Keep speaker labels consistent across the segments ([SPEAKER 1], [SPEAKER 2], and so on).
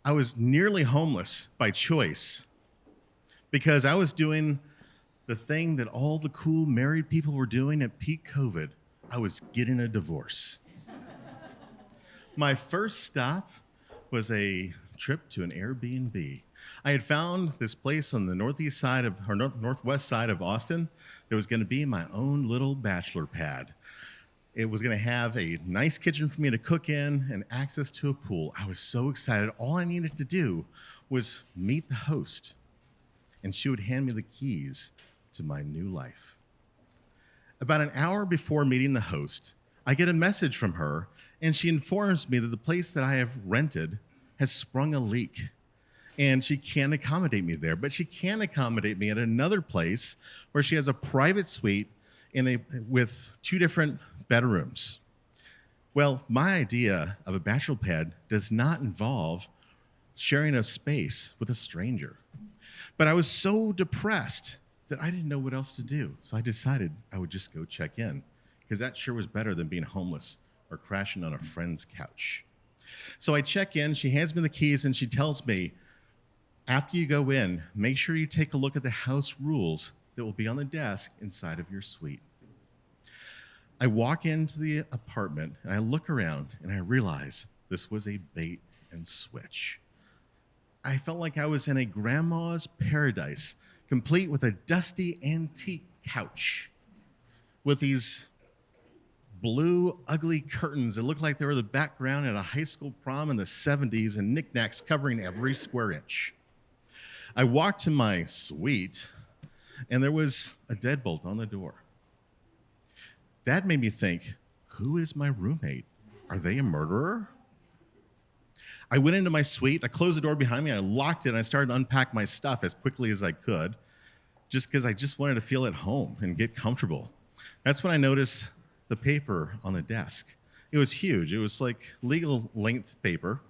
[SPEAKER 1] I was nearly homeless by choice because I was doing the thing that all the cool married people were doing at peak COVID. I was getting a divorce. My first stop was a trip to an Airbnb. I had found this place on the northeast side of, or northwest side of Austin that was going to be my own little bachelor pad. It was going to have a nice kitchen for me to cook in and access to a pool. I was so excited. All I needed to do was meet the host, and she would hand me the keys to my new life. About an hour before meeting the host, I get a message from her, and she informs me that the place that I have rented has sprung a leak, and she can't accommodate me there, but she can accommodate me at another place where she has a private suite with 2 different bedrooms. Well, my idea of a bachelor pad does not involve sharing a space with a stranger. But I was so depressed that I didn't know what else to do. So I decided I would just go check in, because that sure was better than being homeless or crashing on a friend's couch. So I check in, she hands me the keys, and she tells me, after you go in, make sure you take a look at the house rules that will be on the desk inside of your suite. I walk into the apartment, and I look around, and I realize this was a bait and switch. I felt like I was in a grandma's paradise, complete with a dusty antique couch with these blue, ugly curtains that looked like they were the background at a high school prom in the 70s and knickknacks covering every square inch. I walked to my suite, and there was a deadbolt on the door. That made me think, who is my roommate? Are they a murderer? I went into my suite, I closed the door behind me, I locked it, and I started to unpack my stuff as quickly as I could, just because I just wanted to feel at home and get comfortable. That's when I noticed the paper on the desk. It was huge. It was like legal length paper,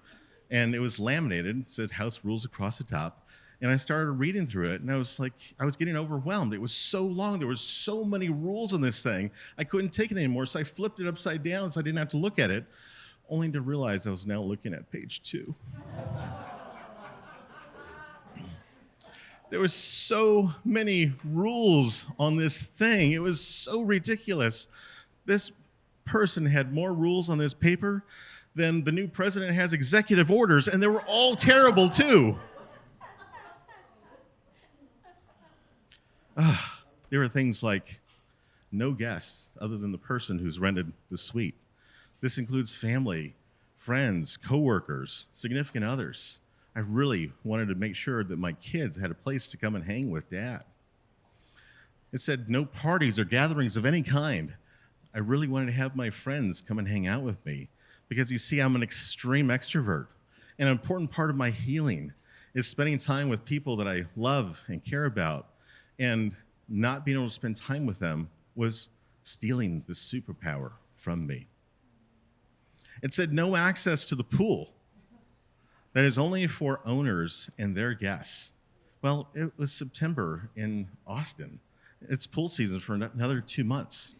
[SPEAKER 1] and it was laminated. It said house rules across the top. And I started reading through it, and I was getting overwhelmed. It was so long. There were so many rules on this thing. I couldn't take it anymore, so I flipped it upside down so I didn't have to look at it, only to realize I was now looking at page 2. There were so many rules on this thing. It was so ridiculous. This person had more rules on this paper than the new president has executive orders, and they were all terrible too. There were things like no guests other than the person who's rented the suite. This includes family, friends, coworkers, significant others. I really wanted to make sure that my kids had a place to come and hang with Dad. It said no parties or gatherings of any kind. I really wanted to have my friends come and hang out with me because, you see, I'm an extreme extrovert. And an important part of my healing is spending time with people that I love and care about. And not being able to spend time with them was stealing the superpower from me. It said no access to the pool. That is only for owners and their guests. Well, it was September in Austin. It's pool season for another 2 months.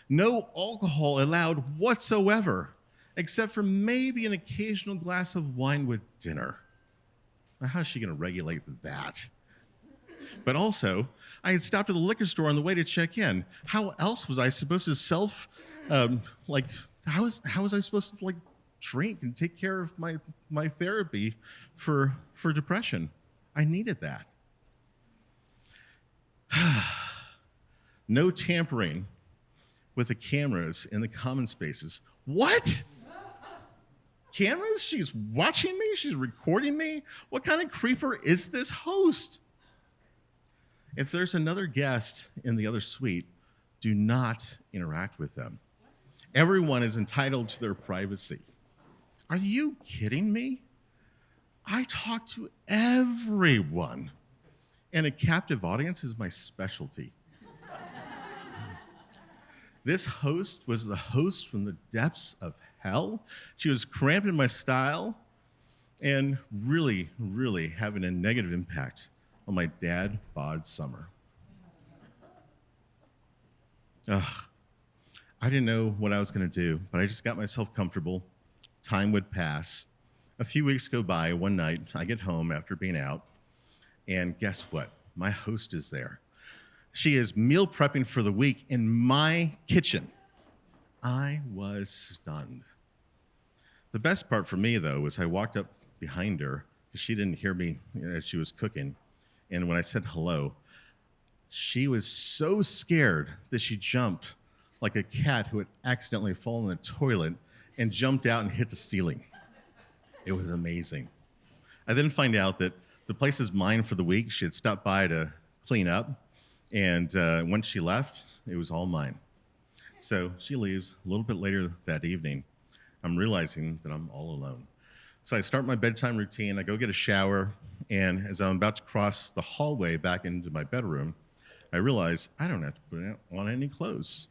[SPEAKER 1] No alcohol allowed whatsoever, except for maybe an occasional glass of wine with dinner. Now, how's she going to regulate that? But also, I had stopped at the liquor store on the way to check in. How else was I supposed to how was I supposed to drink and take care of my therapy for depression? I needed that. No tampering with the cameras in the common spaces. What? Cameras? She's watching me? She's recording me? What kind of creeper is this host? If there's another guest in the other suite, do not interact with them. Everyone is entitled to their privacy. Are you kidding me? I talk to everyone, and a captive audience is my specialty. This host was the host from the depths of hell. She was cramping my style and really, really having a negative impact on my dad bod summer. I didn't know what I was going to do, but I just got myself comfortable. Time would pass. A few weeks go by. One night, I get home after being out, and guess what? My host is there. She is meal prepping for the week in my kitchen. I was stunned. The best part for me, though, was I walked up behind her because she didn't hear me as she was cooking. And when I said hello, she was so scared that she jumped like a cat who had accidentally fallen in the toilet and jumped out and hit the ceiling. It was amazing. I then find out that the place is mine for the week. She had stopped by to clean up, and once she left, it was all mine. So she leaves. A little bit later that evening, I'm realizing that I'm all alone. So I start my bedtime routine. I go get a shower, and as I'm about to cross the hallway back into my bedroom, I realize I don't have to put on any clothes.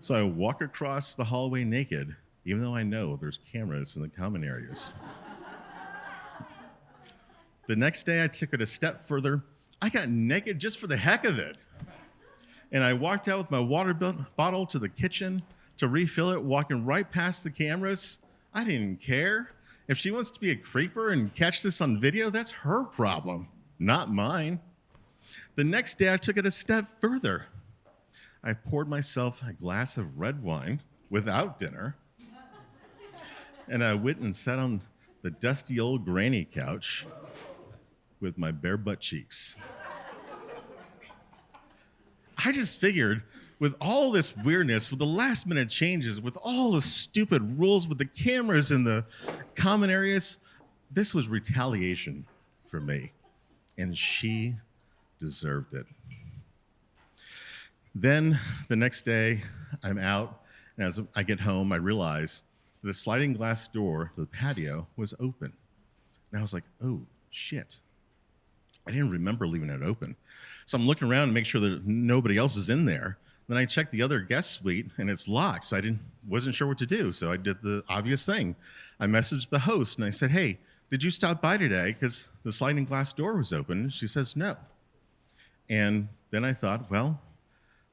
[SPEAKER 1] So I walk across the hallway naked, even though I know there's cameras in the common areas. The next day, I took it a step further. I got naked just for the heck of it. And I walked out with my water bottle to the kitchen to refill it, walking right past the cameras. I didn't care. If she wants to be a creeper and catch this on video, that's her problem, not mine. The next day, I took it a step further. I poured myself a glass of red wine without dinner, and I went and sat on the dusty old granny couch with my bare butt cheeks. I just figured with all this weirdness, with the last minute changes, with all the stupid rules, with the cameras in the common areas, this was retaliation for me. And she deserved it. Then the next day, I'm out, and as I get home, I realize the sliding glass door to the patio was open. And I was like, oh, shit. I didn't remember leaving it open. So I'm looking around to make sure that nobody else is in there. Then I checked the other guest suite, and it's locked, so I wasn't sure what to do. So I did the obvious thing. I messaged the host, and I said, hey, did you stop by today? Because the sliding glass door was open. And she says, no. And then I thought, well,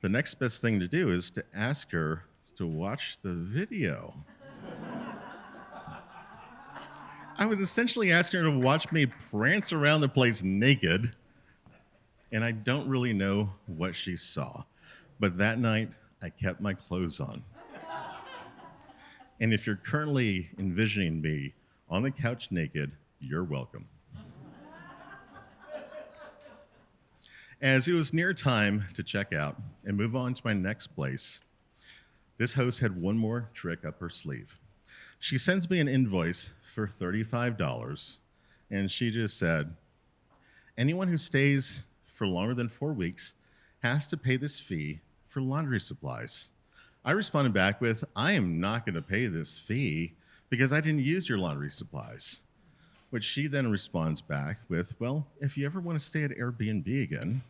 [SPEAKER 1] the next best thing to do is to ask her to watch the video. I was essentially asking her to watch me prance around the place naked, and I don't really know what she saw. But that night, I kept my clothes on. And if you're currently envisioning me on the couch naked, you're welcome. As it was near time to check out and move on to my next place, this host had one more trick up her sleeve. She sends me an invoice for $35, and she just said, anyone who stays for longer than 4 weeks has to pay this fee for laundry supplies. I responded back with, I am not going to pay this fee because I didn't use your laundry supplies. Which she then responds back with, well, if you ever want to stay at Airbnb again,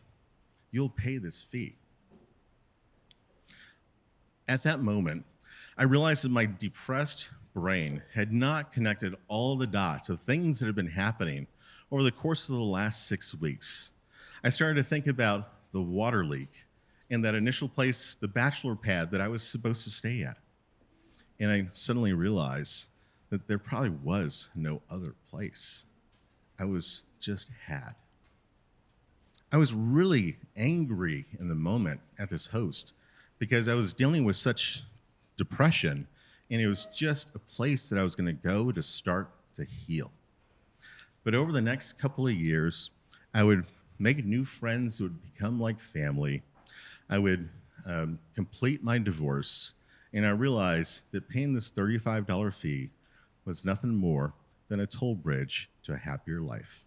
[SPEAKER 1] you'll pay this fee. At that moment, I realized that my depressed brain had not connected all the dots of things that had been happening over the course of the last 6 weeks. I started to think about the water leak and that initial place, the Bachelor pad that I was supposed to stay at. And I suddenly realized that there probably was no other place. I was just had. I was really angry in the moment at this host because I was dealing with such depression, and it was just a place that I was going to go to start to heal. But over the next couple of years, I would make new friends who would become like family. I would complete my divorce, and I realized that paying this $35 fee was nothing more than a toll bridge to a happier life.